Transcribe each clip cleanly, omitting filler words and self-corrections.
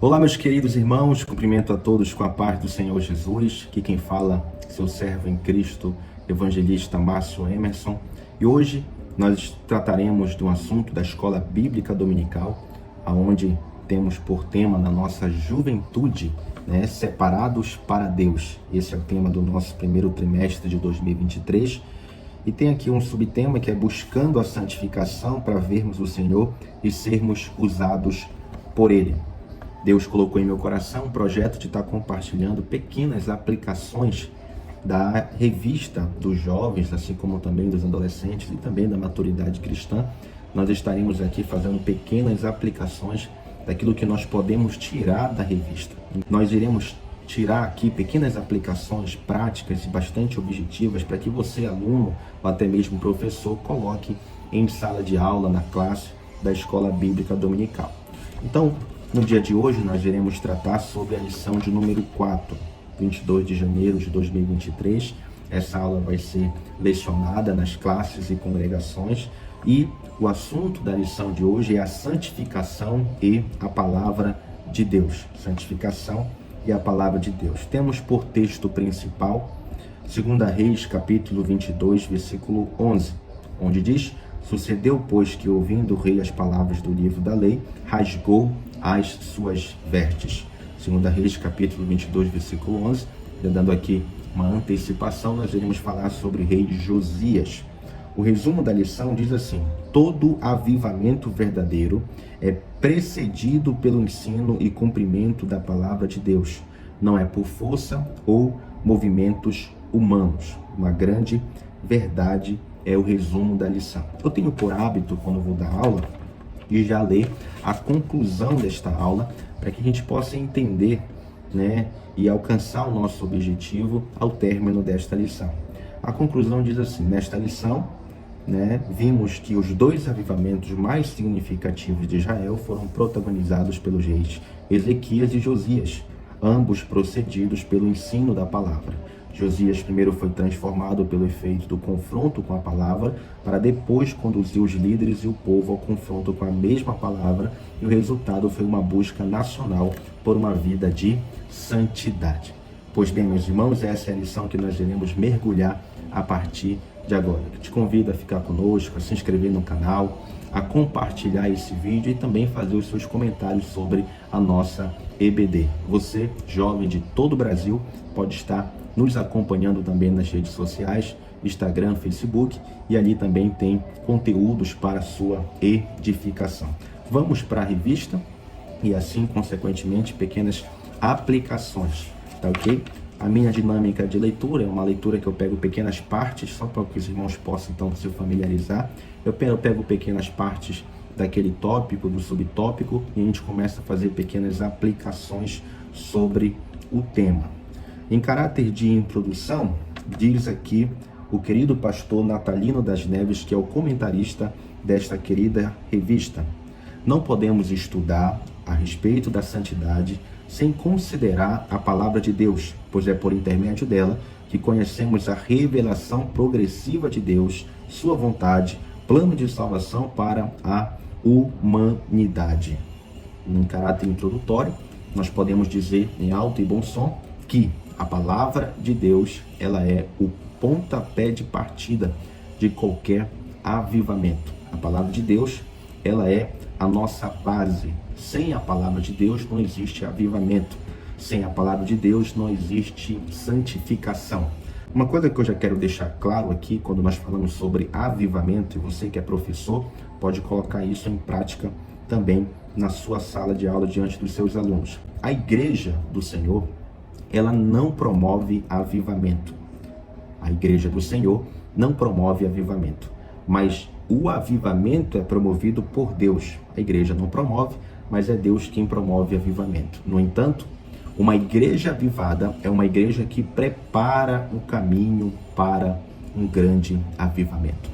Olá, meus queridos irmãos, cumprimento a todos com a paz do Senhor Jesus. Aqui quem fala, seu servo em Cristo, evangelista Márcio Emerson. E hoje nós trataremos de um assunto da Escola Bíblica Dominical, onde temos por tema na nossa juventude, separados para Deus. Esse é o tema do nosso primeiro trimestre de 2023. E tem aqui um subtema que é buscando a santificação para vermos o Senhor e sermos usados por Ele. Deus colocou em meu coração um projeto de estar compartilhando pequenas aplicações da revista dos jovens, assim como também dos adolescentes e também da maturidade cristã. Nós estaremos aqui fazendo pequenas aplicações daquilo que nós podemos tirar da revista. Nós iremos tirar aqui pequenas aplicações práticas e bastante objetivas para que você, aluno ou até mesmo professor, coloque em sala de aula, na classe da Escola Bíblica Dominical. Então, no dia de hoje, nós iremos tratar sobre a lição de número 4, 22 de janeiro de 2023. Essa aula vai ser lecionada nas classes e congregações e o assunto da lição de hoje é a santificação e a palavra de Deus. Santificação e a palavra de Deus. Temos por texto principal 2 Reis, capítulo 22, versículo 11, onde diz: Sucedeu, pois, que ouvindo o rei as palavras do livro da lei, rasgou as suas vestes. 2 Reis, capítulo 22, versículo 11. Dando aqui uma antecipação, nós iremos falar sobre o rei Josias. O resumo da lição diz assim: todo avivamento verdadeiro é precedido pelo ensino e cumprimento da palavra de Deus. Não é por força ou movimentos humanos. Uma grande verdade é o resumo da lição. Eu tenho por hábito, quando vou dar aula, de já ler a conclusão desta aula, para que a gente possa entender, e alcançar o nosso objetivo ao término desta lição. A conclusão diz assim: nesta lição, vimos que os dois avivamentos mais significativos de Israel foram protagonizados pelos reis Ezequias e Josias, ambos procedidos pelo ensino da palavra. Josias primeiro foi transformado pelo efeito do confronto com a palavra, para depois conduzir os líderes e o povo ao confronto com a mesma palavra, e o resultado foi uma busca nacional por uma vida de santidade. Pois bem, meus irmãos, essa é a lição que nós iremos mergulhar a partir de agora. Eu te convido a ficar conosco, a se inscrever no canal, a compartilhar esse vídeo e também fazer os seus comentários sobre a nossa EBD. Você, jovem de todo o Brasil, pode estar nos acompanhando também nas redes sociais, Instagram, Facebook, e ali também tem conteúdos para a sua edificação. Vamos para a revista e assim, consequentemente, pequenas aplicações, tá ok? A minha dinâmica de leitura é uma leitura que eu pego pequenas partes, só para que os irmãos possam então se familiarizar. Eu pego pequenas partes daquele tópico, do subtópico, e a gente começa a fazer pequenas aplicações sobre o tema. Em caráter de introdução, diz aqui o querido pastor Natalino das Neves, que é o comentarista desta querida revista: não podemos estudar a respeito da santidade sem considerar a palavra de Deus, pois é por intermédio dela que conhecemos a revelação progressiva de Deus, sua vontade, plano de salvação para a humanidade. Em caráter introdutório, nós podemos dizer em alto e bom som que a palavra de Deus, ela é o pontapé de partida de qualquer avivamento. A palavra de Deus, ela é a nossa base. Sem a palavra de Deus não existe avivamento. Sem a palavra de Deus não existe santificação. Uma coisa que eu já quero deixar claro aqui, quando nós falamos sobre avivamento, e você que é professor, pode colocar isso em prática também na sua sala de aula diante dos seus alunos. A igreja do Senhor, ela não promove avivamento. A igreja do Senhor não promove avivamento, mas o avivamento é promovido por Deus. A igreja não promove, mas é Deus quem promove avivamento. No entanto, uma igreja avivada é uma igreja que prepara o caminho para um grande avivamento.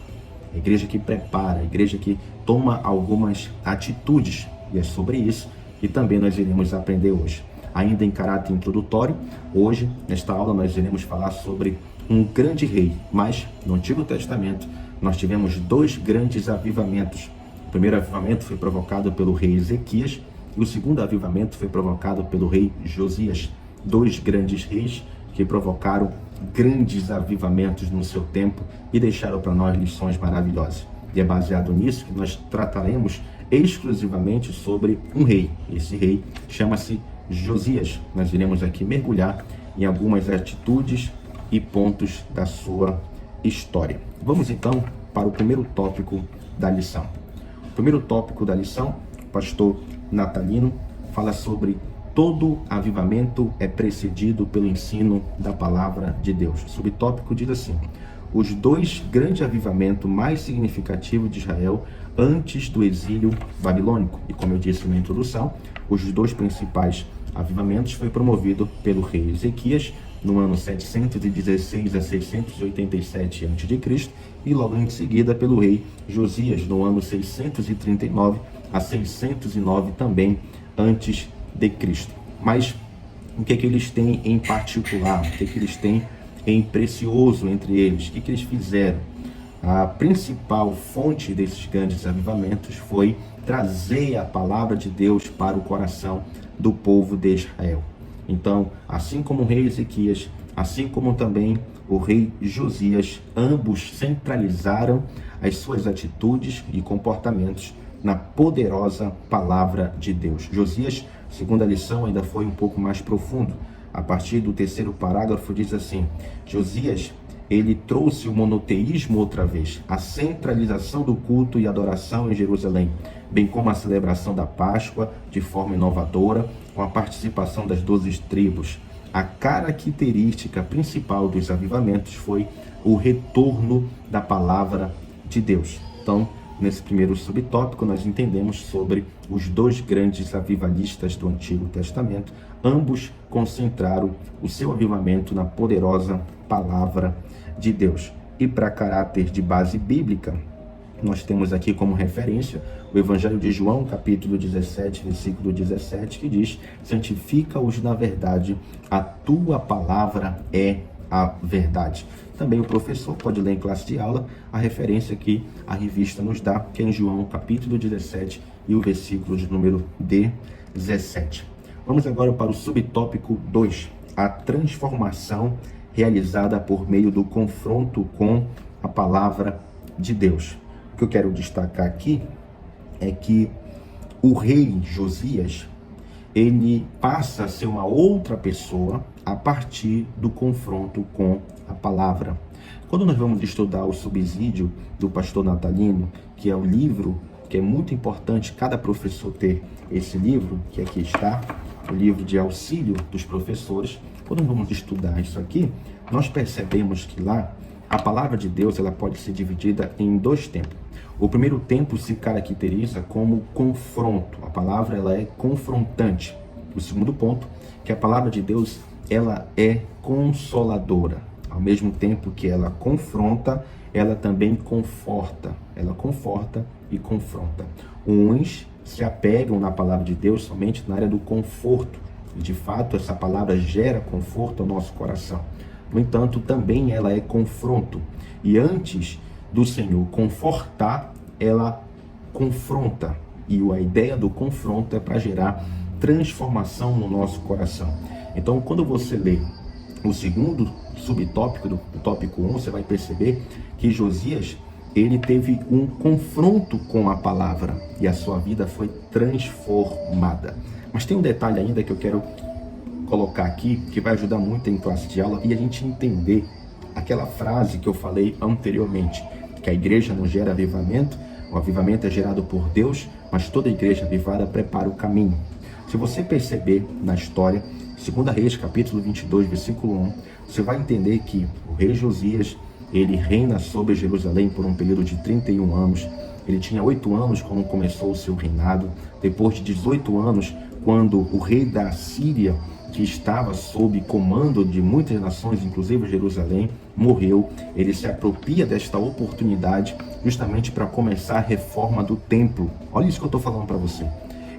A igreja que prepara, a igreja que toma algumas atitudes, e é sobre isso que também nós iremos aprender hoje. Ainda em caráter introdutório, hoje, nesta aula, nós iremos falar sobre um grande rei, mas no Antigo Testamento nós tivemos dois grandes avivamentos. O primeiro avivamento foi provocado pelo rei Ezequias, E o segundo avivamento foi provocado pelo rei Josias. Dois grandes reis que provocaram grandes avivamentos no seu tempo e deixaram para nós lições maravilhosas. E é baseado nisso que nós trataremos exclusivamente sobre um rei. Esse rei chama-se Josias. Nós iremos aqui mergulhar em algumas atitudes e pontos da sua história. Vamos então para o primeiro tópico da lição. O primeiro tópico da lição, o pastor Natalino fala sobre todo avivamento é precedido pelo ensino da palavra de Deus. O subtópico diz assim: os dois grandes avivamentos mais significativos de Israel antes do exílio babilônico. E como eu disse na introdução, os dois principais avivamentos foi promovido pelo rei Ezequias no ano 716 a 687 a.C. e logo em seguida pelo rei Josias no ano 639 a 609 também antes de Cristo. Mas o que é que eles têm em particular? O que é que eles têm em precioso entre eles? O que é que eles fizeram? A principal fonte desses grandes avivamentos foi trazer a palavra de Deus para o coração do povo de Israel. Então, assim como o rei Ezequias, assim como também o rei Josias, ambos centralizaram as suas atitudes e comportamentos na poderosa palavra de Deus. Josias, segundo a lição, ainda foi um pouco mais profundo. A partir do terceiro parágrafo diz assim: Josias, ele trouxe o monoteísmo outra vez, a centralização do culto e adoração em Jerusalém, bem como a celebração da Páscoa de forma inovadora, com a participação das 12 tribos. A característica principal dos avivamentos foi o retorno da palavra de Deus. Então, nesse primeiro subtópico, nós entendemos sobre os dois grandes avivalistas do Antigo Testamento. Ambos concentraram o seu avivamento na poderosa palavra de Deus. E para caráter de base bíblica, nós temos aqui como referência o Evangelho de João, capítulo 17, versículo 17, que diz: santifica-os na verdade, a tua palavra é a verdade. Também o professor pode ler em classe de aula a referência que a revista nos dá, que é em João, capítulo 17, e o versículo de número 17. Vamos agora para o subtópico 2, a transformação realizada por meio do confronto com a palavra de Deus. O que eu quero destacar aqui é que o rei Josias, ele passa a ser uma outra pessoa a partir do confronto com a palavra. Quando nós vamos estudar o subsídio do pastor Natalino, que é o livro que é muito importante cada professor ter esse livro, que aqui está, o livro de auxílio dos professores. Quando vamos estudar isso aqui, nós percebemos que lá a palavra de Deus ela pode ser dividida em dois tempos. O primeiro tempo se caracteriza como confronto. A palavra ela é confrontante. O segundo ponto, que a palavra de Deus ela é consoladora. Ao mesmo tempo que ela confronta, ela também conforta. Ela conforta e confronta. Uns se apegam na palavra de Deus somente na área do conforto. E de fato, essa palavra gera conforto ao nosso coração. No entanto, também ela é confronto. E antes do Senhor confortar, ela confronta. E a ideia do confronto é para gerar transformação no nosso coração. Então, quando você lê o segundo subtópico do tópico 1, você vai perceber que Josias, ele teve um confronto com a palavra e a sua vida foi transformada. Mas tem um detalhe ainda que eu quero colocar aqui, que vai ajudar muito em classe de aula e a gente entender aquela frase que eu falei anteriormente, que a igreja não gera avivamento, o avivamento é gerado por Deus, mas toda igreja avivada prepara o caminho. Se você perceber na história, 2 Reis, capítulo 22, versículo 1, você vai entender que o rei Josias, ele reina sobre Jerusalém por um período de 31 anos. Ele tinha 8 anos quando começou o seu reinado. Depois de 18 anos, quando o rei da Síria, que estava sob comando de muitas nações, inclusive Jerusalém, morreu, ele se apropria desta oportunidade justamente para começar a reforma do templo. Olha isso que eu estou falando para você.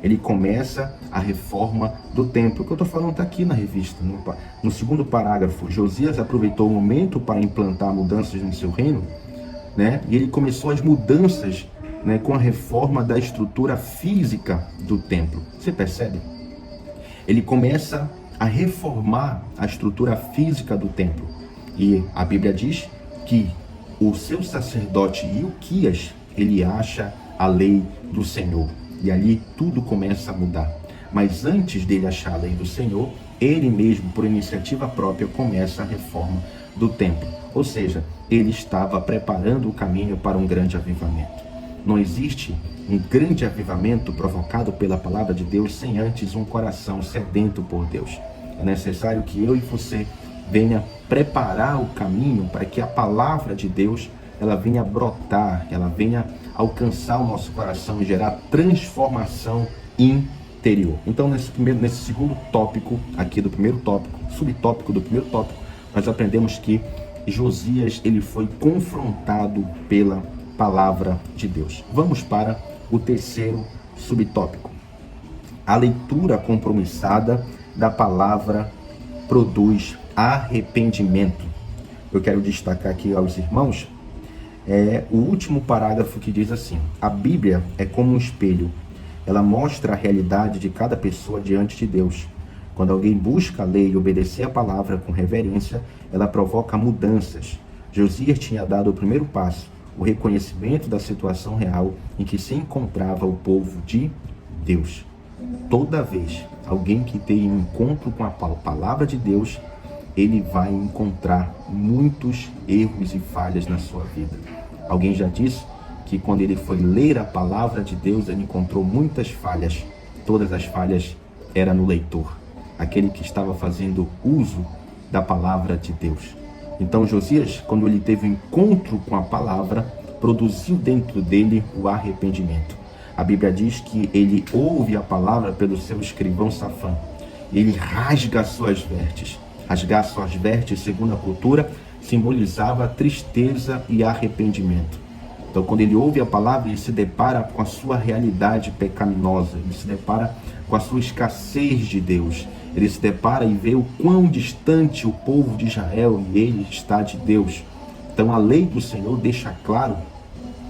Ele começa a reforma do templo. O que eu estou falando está aqui na revista. No segundo parágrafo, Josias aproveitou o momento para implantar mudanças no seu reino, né? E ele começou as mudanças né, com a reforma da estrutura física do templo. Você percebe? Ele começa a reformar a estrutura física do templo. E a Bíblia diz que o seu sacerdote Ilquias, ele acha a lei do Senhor. E ali tudo começa a mudar. Mas antes dele achar a lei do Senhor, ele mesmo, por iniciativa própria, começa a reforma do templo. Ou seja, ele estava preparando o caminho para um grande avivamento. Não existe um grande avivamento provocado pela palavra de Deus sem antes um coração sedento por Deus. É necessário que eu e você venha preparar o caminho para que a palavra de Deus ela venha brotar, ela venha alcançar o nosso coração e gerar transformação interior. Então, nesse segundo tópico aqui do primeiro tópico, subtópico do primeiro tópico, nós aprendemos que Josias ele foi confrontado pela palavra de Deus. Vamos para o terceiro subtópico. A leitura compromissada da palavra produz arrependimento. Eu quero destacar aqui aos irmãos o último parágrafo que diz assim: a Bíblia é como um espelho. Ela mostra a realidade de cada pessoa diante de Deus. Quando alguém busca a lei e obedecer a palavra com reverência, ela provoca mudanças. Josias tinha dado o primeiro passo, o reconhecimento da situação real em que se encontrava o povo de Deus. Toda vez alguém que tem um encontro com a palavra de Deus, ele vai encontrar muitos erros e falhas na sua vida. Alguém já disse que quando ele foi ler a palavra de Deus, ele encontrou muitas falhas. Todas as falhas eram no leitor, aquele que estava fazendo uso da palavra de Deus. Então Josias, quando ele teve um encontro com a palavra, produziu dentro dele o arrependimento. A Bíblia diz que ele ouve a palavra pelo seu escrivão Safã. Ele rasga suas vestes. Rasgar suas vestes, segundo a cultura, simbolizava tristeza e arrependimento. Então, quando ele ouve a palavra, ele se depara com a sua realidade pecaminosa. Ele se depara com a sua escassez de Deus. Ele se depara e vê o quão distante o povo de Israel e ele está de Deus. Então, a lei do Senhor deixa claro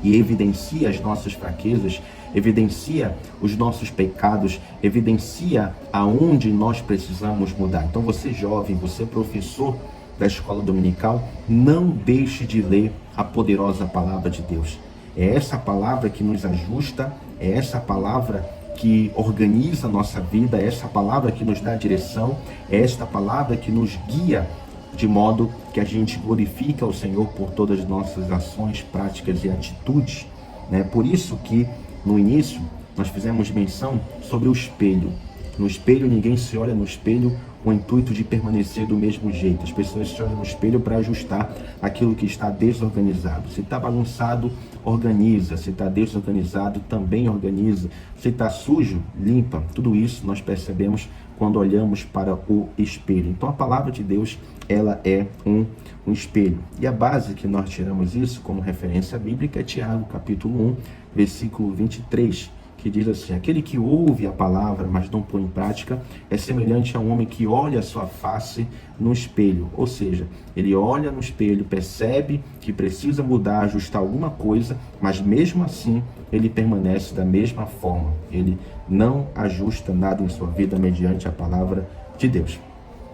e evidencia as nossas fraquezas, evidencia os nossos pecados, evidencia aonde nós precisamos mudar. Então você jovem, você professor da escola dominical, não deixe de ler a poderosa palavra de Deus. É essa palavra que nos ajusta, é essa palavra que organiza a nossa vida, é essa palavra que nos dá direção, é esta palavra que nos guia de modo que a gente glorifica o Senhor por todas as nossas ações, práticas e atitudes, né? Por isso que no início nós fizemos menção sobre o espelho. No espelho, ninguém se olha no espelho com o intuito de permanecer do mesmo jeito. As pessoas se olham no espelho para ajustar aquilo que está desorganizado. Se está bagunçado, organiza. Se está desorganizado, também organiza. Se está sujo, limpa. Tudo isso nós percebemos quando olhamos para o espelho. Então a palavra de Deus, ela é um espelho. E a base que nós tiramos isso como referência bíblica é Tiago, capítulo 1, versículo 23, que diz assim: aquele que ouve a palavra, mas não põe em prática, é semelhante a um homem que olha a sua face no espelho. Ou seja, ele olha no espelho, percebe que precisa mudar, ajustar alguma coisa, mas mesmo assim ele permanece da mesma forma. Ele não ajusta nada em sua vida mediante a palavra de Deus.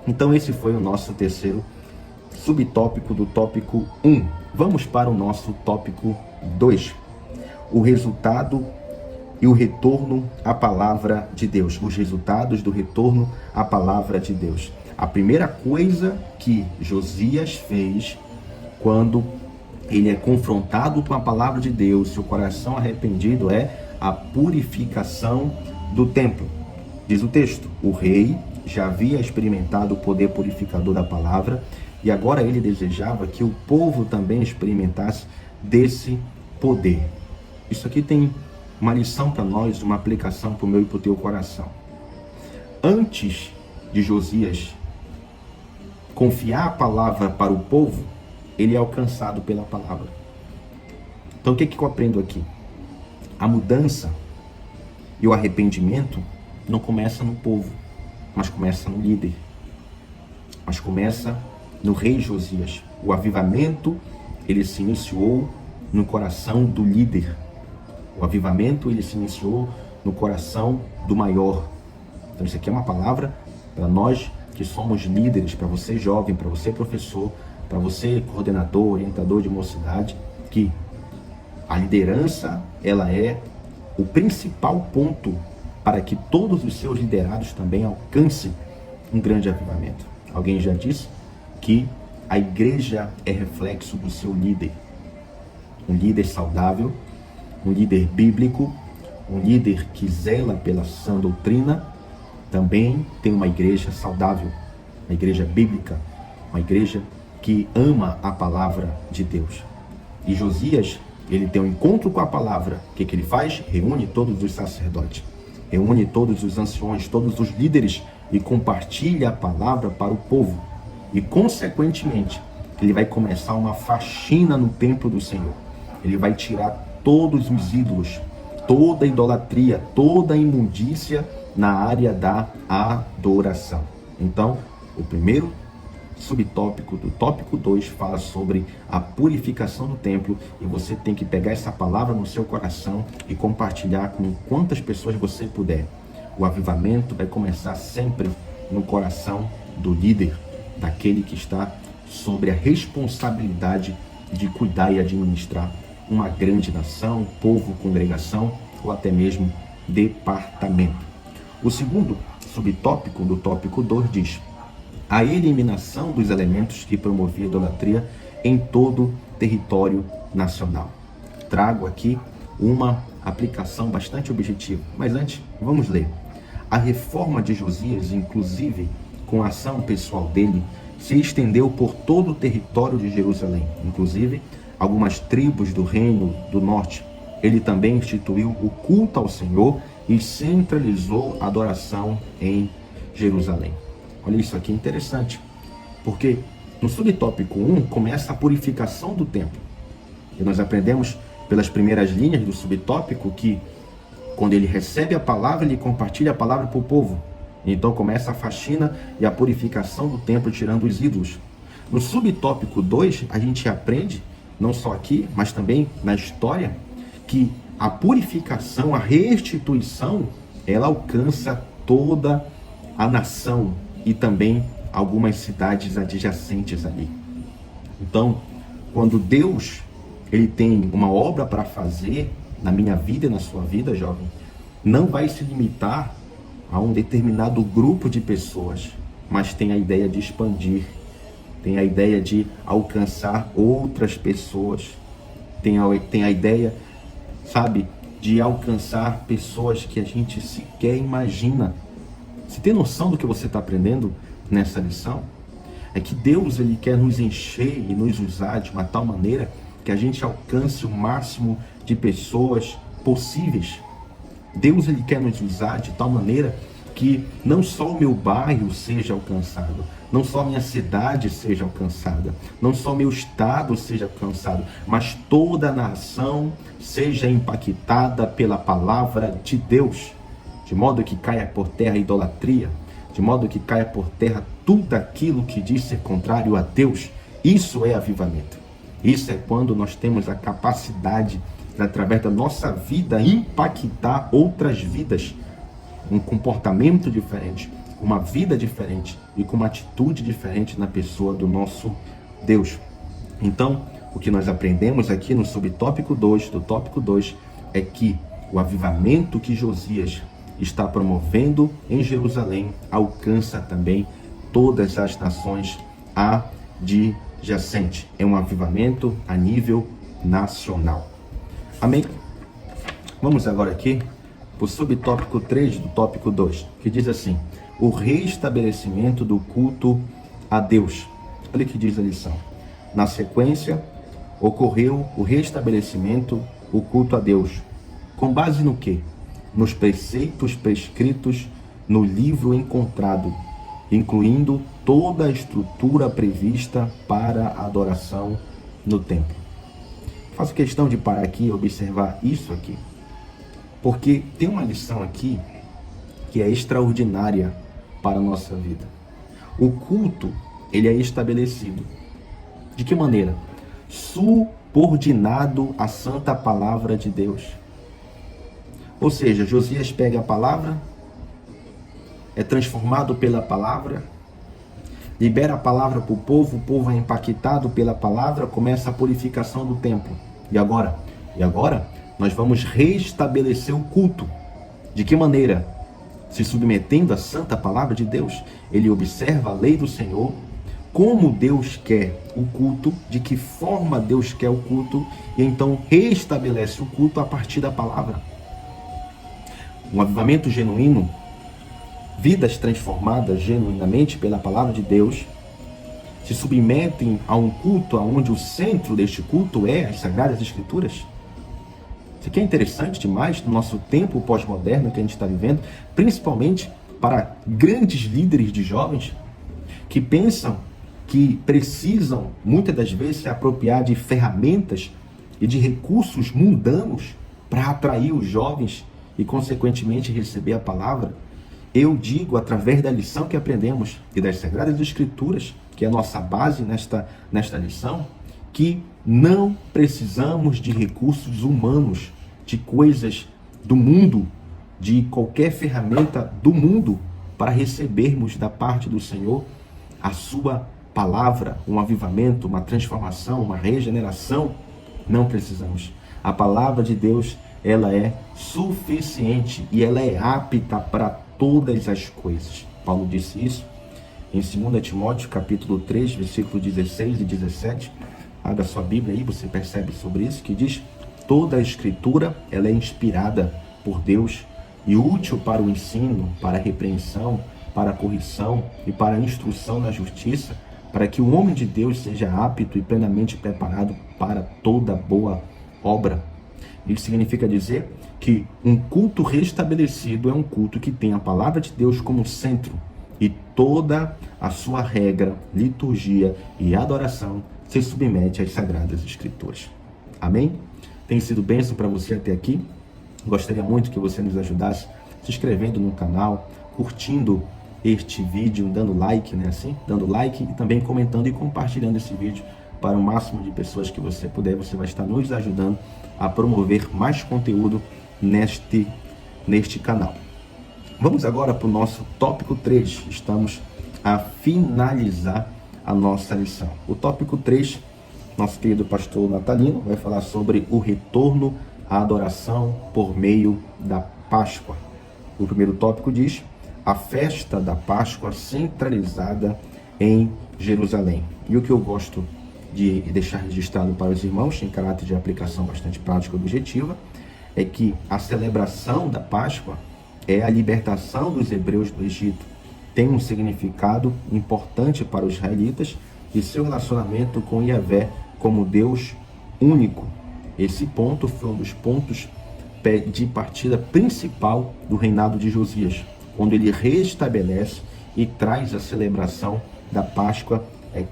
Então esse foi o nosso terceiro subtópico do tópico 1. Vamos para o nosso tópico 2. O resultado e o retorno à palavra de Deus. Os resultados do retorno à palavra de Deus. A primeira coisa que Josias fez quando ele é confrontado com a palavra de Deus, seu coração arrependido, é a purificação do templo. Diz o texto: o rei já havia experimentado o poder purificador da palavra e agora ele desejava que o povo também experimentasse desse poder. Isso aqui tem uma lição para nós, uma aplicação para o meu e para o teu coração. Antes de Josias confiar a palavra para o povo, ele é alcançado pela palavra. Então o que eu aprendo aqui? A mudança e o arrependimento não começa no povo, mas começa no líder. Mas começa no rei Josias. O avivamento, ele se iniciou no coração do líder. O avivamento, ele se iniciou no coração do maior. Então isso aqui é uma palavra para nós que somos líderes, para você jovem, para você professor, para você coordenador, orientador de mocidade, que a liderança, ela é o principal ponto para que todos os seus liderados também alcancem um grande avivamento. Alguém já disse que a igreja é reflexo do seu líder. Um líder saudável, um líder bíblico, um líder que zela pela sã doutrina, também tem uma igreja saudável, uma igreja bíblica, uma igreja que ama a palavra de Deus. E Josias, ele tem um encontro com a palavra. O que ele faz? Reúne todos os sacerdotes, reúne todos os anciões, todos os líderes e compartilha a palavra para o povo. E, consequentemente, ele vai começar uma faxina no templo do Senhor. Ele vai tirar todos os ídolos, toda a idolatria, toda a imundícia na área da adoração. Então, o primeiro subtópico do tópico 2 fala sobre a purificação do templo, e você tem que pegar essa palavra no seu coração e compartilhar com quantas pessoas você puder. O avivamento vai começar sempre no coração do líder, daquele que está sobre a responsabilidade de cuidar e administrar uma grande nação, povo, congregação ou até mesmo departamento. O segundo subtópico do tópico 2 diz: a eliminação dos elementos que promoviam a idolatria em todo o território nacional. Trago aqui uma aplicação bastante objetiva, mas antes, vamos ler. A reforma de Josias, inclusive com a ação pessoal dele, se estendeu por todo o território de Jerusalém, inclusive algumas tribos do reino do norte. Ele também instituiu o culto ao Senhor e centralizou a adoração em Jerusalém. Olha, isso aqui é interessante, porque no subtópico 1 começa a purificação do templo. E nós aprendemos pelas primeiras linhas do subtópico que quando ele recebe a palavra, ele compartilha a palavra para o povo. Então começa a faxina e a purificação do templo, tirando os ídolos. No subtópico 2, a gente aprende, não só aqui, mas também na história, que a purificação, a restituição, ela alcança toda a nação e também algumas cidades adjacentes ali. Então, quando Deus ele tem uma obra para fazer na minha vida e na sua vida, jovem, não vai se limitar a um determinado grupo de pessoas, mas tem a ideia de expandir, tem a ideia de alcançar outras pessoas, tem a ideia, sabe, de alcançar pessoas que a gente sequer imagina. Você tem noção do que você está aprendendo nessa lição? É que Deus ele quer nos encher e nos usar de uma tal maneira que a gente alcance o máximo de pessoas possíveis. Deus ele quer nos usar de tal maneira que não só o meu bairro seja alcançado, não só a minha cidade seja alcançada, não só o meu estado seja alcançado, mas toda a nação seja impactada pela palavra de Deus, de modo que caia por terra a idolatria, de modo que caia por terra tudo aquilo que diz ser contrário a Deus. Isso é avivamento. Isso é quando nós temos a capacidade de, através da nossa vida, impactar outras vidas, um comportamento diferente, uma vida diferente e com uma atitude diferente na pessoa do nosso Deus. Então, o que nós aprendemos aqui no subtópico 2, do tópico 2, é que o avivamento que Josias está promovendo em Jerusalém alcança também todas as nações adjacentes. É um avivamento a nível nacional. Amém? Vamos agora aqui para o subtópico 3 do tópico 2, que diz assim: o restabelecimento do culto a Deus. Olha o que diz a lição. Na sequência, ocorreu o restabelecimento, o culto a Deus. Com base no quê? Nos preceitos prescritos no livro encontrado, incluindo toda a estrutura prevista para a adoração no templo. Faço questão de parar aqui e observar isso aqui, porque tem uma lição aqui que é extraordinária para a nossa vida. O culto, ele é estabelecido. De que maneira? Subordinado à santa palavra de Deus. Ou seja, Josias pega a palavra, é transformado pela palavra, libera a palavra para o povo é impactado pela palavra, começa a purificação do templo. E agora? Nós vamos restabelecer o culto. De que maneira? Se submetendo à santa palavra de Deus. Ele observa a lei do Senhor, como Deus quer o culto, de que forma Deus quer o culto, e então restabelece o culto a partir da palavra. Um avivamento genuíno, vidas transformadas genuinamente pela palavra de Deus, se submetem a um culto onde o centro deste culto é as Sagradas Escrituras. Isso aqui é interessante demais no nosso tempo pós-moderno que a gente está vivendo, principalmente para grandes líderes de jovens que pensam que precisam, muitas das vezes, se apropriar de ferramentas e de recursos mundanos para atrair os jovens e, consequentemente, receber a palavra. Eu digo, através da lição que aprendemos e das Sagradas Escrituras, que é a nossa base nesta lição, que não precisamos de recursos humanos, de coisas do mundo, de qualquer ferramenta do mundo, para recebermos da parte do Senhor a sua palavra, um avivamento, uma transformação, uma regeneração. Não precisamos. A palavra de Deus, ela é suficiente e ela é apta para todas as coisas. Paulo disse isso em 2 Timóteo, capítulo 3, versículos 16 e 17. Abra sua Bíblia aí, você percebe sobre isso, que diz: toda a Escritura, ela é inspirada por Deus e útil para o ensino, para a repreensão, para a correção e para a instrução na justiça, para que o homem de Deus seja apto e plenamente preparado para toda boa obra. Isso significa dizer que um culto restabelecido é um culto que tem a palavra de Deus como centro e toda a sua regra, liturgia e adoração se submete às Sagradas Escrituras. Amém? Tem sido bênção para você até aqui? Gostaria muito que você nos ajudasse se inscrevendo no canal, curtindo este vídeo, dando like, né, assim? Dando like e também comentando e compartilhando esse vídeo para o máximo de pessoas que você puder. Você vai estar nos ajudando a promover mais conteúdo neste canal. Vamos agora para o nosso tópico 3. Estamos a finalizar a nossa lição. O tópico 3, nosso querido pastor Natalino vai falar sobre o retorno à adoração por meio da Páscoa. O primeiro tópico diz: a festa da Páscoa centralizada em Jerusalém. E o que eu gosto de deixar registrado para os irmãos, em caráter de aplicação bastante prática e objetiva, é que a celebração da Páscoa é a libertação dos hebreus do Egito. Tem um significado importante para os israelitas e seu relacionamento com Yahvé como Deus único. Esse ponto foi um dos pontos de partida principal do reinado de Josias, quando ele restabelece e traz a celebração da Páscoa,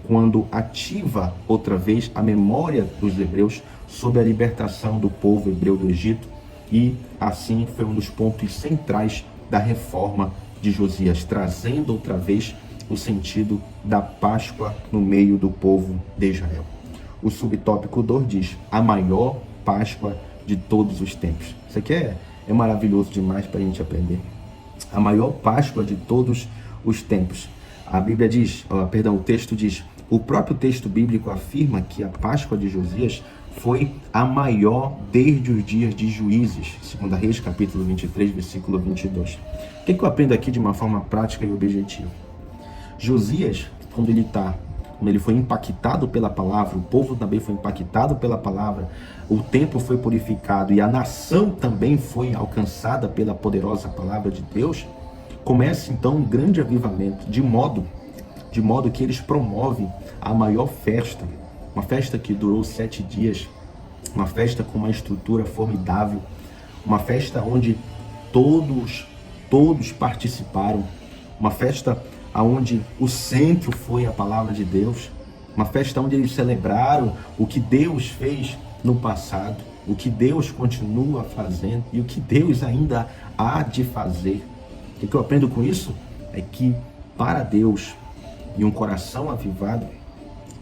quando ativa outra vez a memória dos hebreus sobre a libertação do povo hebreu do Egito, e assim foi um dos pontos centrais da reforma de Josias, trazendo outra vez o sentido da Páscoa no meio do povo de Israel. O subtópico 2 diz: a maior Páscoa de todos os tempos. Isso aqui é maravilhoso demais para a gente aprender. A maior Páscoa de todos os tempos. A Bíblia diz, o texto diz, o próprio texto bíblico afirma que a Páscoa de Josias foi a maior desde os dias de Juízes, 2 Reis, capítulo 23, versículo 22. O que eu aprendo aqui de uma forma prática e objetiva? Josias, quando ele foi impactado pela palavra, o povo também foi impactado pela palavra, o templo foi purificado e a nação também foi alcançada pela poderosa palavra de Deus, começa então um grande avivamento, de modo que eles promovem a maior festa, uma festa que durou 7 dias, uma festa com uma estrutura formidável, uma festa onde todos participaram, uma festa onde o centro foi a palavra de Deus, uma festa onde eles celebraram o que Deus fez no passado, o que Deus continua fazendo e o que Deus ainda há de fazer. O que eu aprendo com isso é que para Deus e um coração avivado,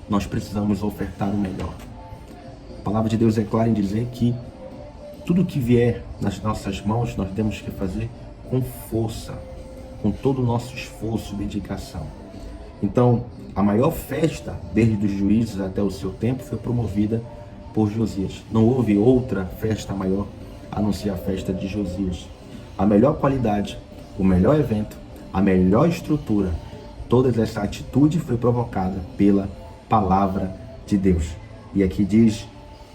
nós precisamos ofertar o melhor. A palavra de Deus é clara em dizer que tudo que vier nas nossas mãos, nós temos que fazer com força, com todo o nosso esforço e dedicação. Então, a maior festa, desde os juízes até o seu tempo, foi promovida por Josias. Não houve outra festa maior a não ser a festa de Josias. A melhor qualidade, o melhor evento, a melhor estrutura, toda essa atitude foi provocada pela palavra de Deus. E aqui diz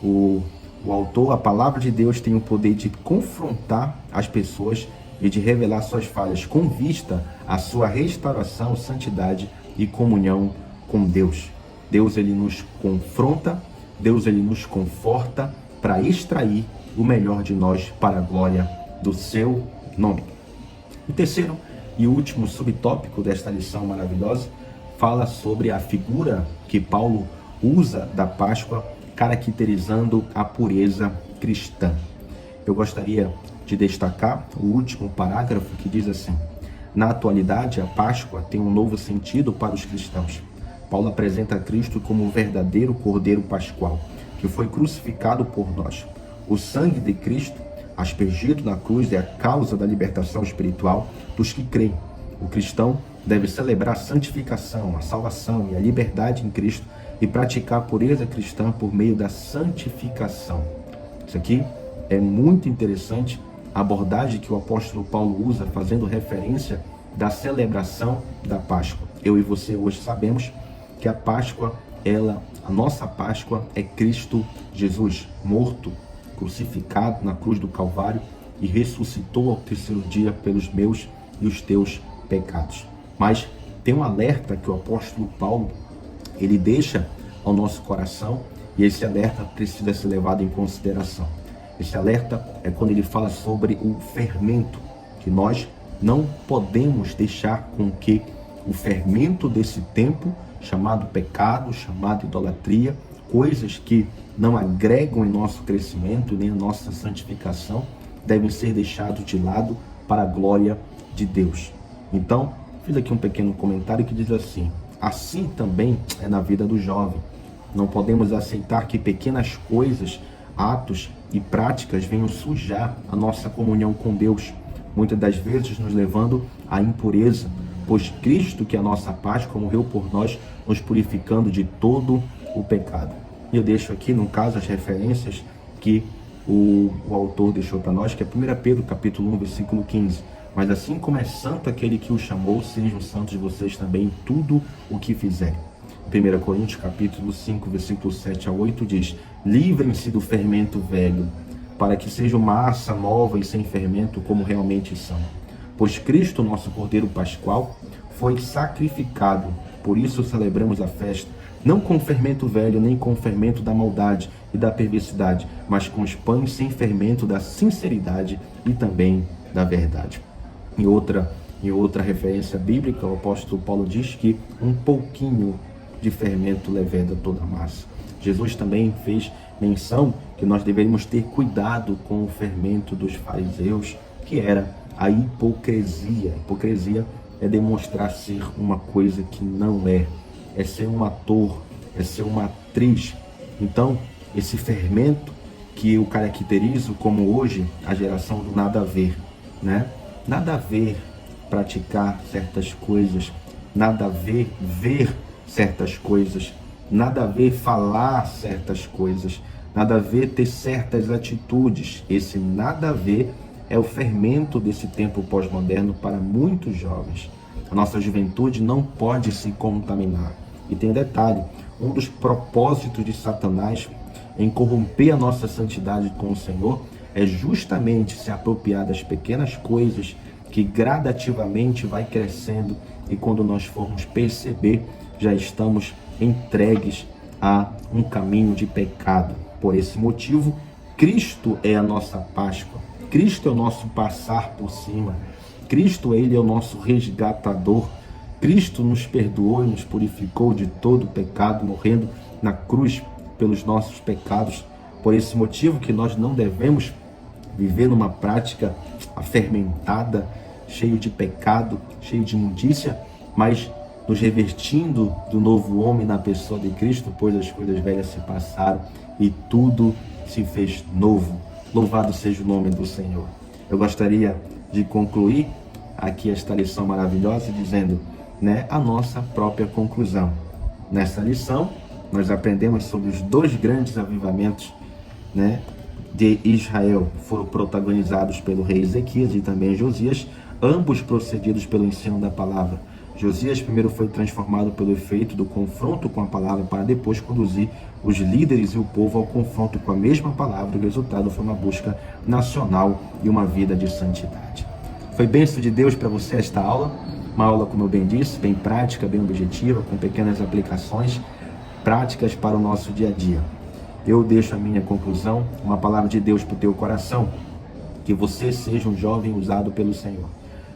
o autor: a palavra de Deus tem o poder de confrontar as pessoas e de revelar suas falhas com vista à sua restauração, santidade e comunhão com Deus. Deus, ele nos confronta, Deus, ele nos conforta para extrair o melhor de nós para a glória do seu nome. O terceiro e último subtópico desta lição maravilhosa fala sobre a figura que Paulo usa da Páscoa, caracterizando a pureza cristã. Eu gostaria de destacar o último parágrafo que diz assim: na atualidade, a Páscoa tem um novo sentido para os cristãos. Paulo apresenta Cristo como o verdadeiro Cordeiro Pascual, que foi crucificado por nós. O sangue de Cristo, aspergido na cruz, é a causa da libertação espiritual dos que creem. O cristão deve celebrar a santificação, a salvação e a liberdade em Cristo e praticar a pureza cristã por meio da santificação. Isso aqui é muito interessante, a abordagem que o apóstolo Paulo usa, fazendo referência da celebração da Páscoa. Eu e você hoje sabemos que a Páscoa, a nossa Páscoa é Cristo Jesus, morto, crucificado na cruz do Calvário e ressuscitou ao terceiro dia pelos meus e os teus pecados. Mas tem um alerta que o apóstolo Paulo, ele deixa ao nosso coração, e esse alerta precisa ser levado em consideração. Esse alerta é quando ele fala sobre o fermento, que nós não podemos deixar com que o fermento desse tempo, chamado pecado, chamado idolatria, coisas que não agregam em nosso crescimento nem a nossa santificação, devem ser deixados de lado para a glória de Deus. Então, fiz aqui um pequeno comentário que diz assim: assim também é na vida do jovem. Não podemos aceitar que pequenas coisas, atos e práticas venham sujar a nossa comunhão com Deus, muitas das vezes nos levando à impureza, pois Cristo, que é a nossa Páscoa, morreu por nós, nos purificando de todo o pecado. E eu deixo aqui, no caso, as referências que o autor deixou para nós, que é 1 Pedro, capítulo 1, versículo 15. Mas assim como é santo aquele que o chamou, sejam santos vocês também em tudo o que fizerem. 1 Coríntios, capítulo 5, versículo 7 a 8 diz: livrem-se do fermento velho, para que sejam massa nova e sem fermento, como realmente são. Pois Cristo, nosso Cordeiro Pascual, foi sacrificado. Por isso celebramos a festa, não com o fermento velho, nem com o fermento da maldade e da perversidade, mas com os pães sem fermento da sinceridade e também da verdade. Em outra referência bíblica, o apóstolo Paulo diz que um pouquinho de fermento leveda toda a massa. Jesus também fez menção que nós deveríamos ter cuidado com o fermento dos fariseus, que era a hipocrisia. A hipocrisia é demonstrar ser uma coisa que não é ser um ator, é ser uma atriz. Então, esse fermento que eu caracterizo como hoje a geração do nada a ver, né? Nada a ver praticar certas coisas, nada a ver certas coisas, nada a ver falar certas coisas, nada a ver ter certas atitudes. Esse nada a ver é o fermento desse tempo pós-moderno para muitos jovens. A nossa juventude não pode se contaminar. E tem um detalhe: um dos propósitos de Satanás em corromper a nossa santidade com o Senhor é justamente se apropriar das pequenas coisas que gradativamente vai crescendo, e quando nós formos perceber, já estamos entregues a um caminho de pecado. Por esse motivo, Cristo é a nossa Páscoa, Cristo é o nosso passar por cima, Cristo, ele é o nosso resgatador. Cristo nos perdoou e nos purificou de todo o pecado, morrendo na cruz pelos nossos pecados. Por esse motivo que nós não devemos viver numa prática fermentada, cheio de pecado, cheio de imundícia, mas nos revestindo do novo homem na pessoa de Cristo, pois as coisas velhas se passaram e tudo se fez novo. Louvado seja o nome do Senhor. Eu gostaria de concluir aqui esta lição maravilhosa dizendo, a nossa própria conclusão. Nessa lição, nós aprendemos sobre os dois grandes avivamentos, de Israel, foram protagonizados pelo rei Ezequias e também Josias, ambos procedidos pelo ensino da palavra. Josias primeiro foi transformado pelo efeito do confronto com a palavra para depois conduzir os líderes e o povo ao confronto com a mesma palavra. O resultado foi uma busca nacional e uma vida de santidade. Foi bênção de Deus para você esta aula, uma aula, como eu bem disse, bem prática, bem objetiva, com pequenas aplicações práticas para o nosso dia a dia. Eu deixo a minha conclusão, uma palavra de Deus para o teu coração, que você seja um jovem usado pelo Senhor,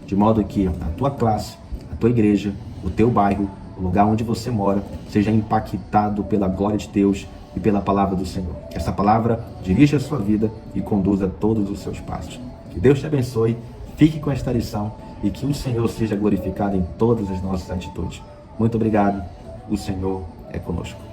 de modo que a tua classe, a tua igreja, o teu bairro, o lugar onde você mora, seja impactado pela glória de Deus e pela palavra do Senhor. Que essa palavra dirija a sua vida e conduza todos os seus passos. Que Deus te abençoe, fique com esta lição e que o Senhor seja glorificado em todas as nossas atitudes. Muito obrigado, o Senhor é conosco.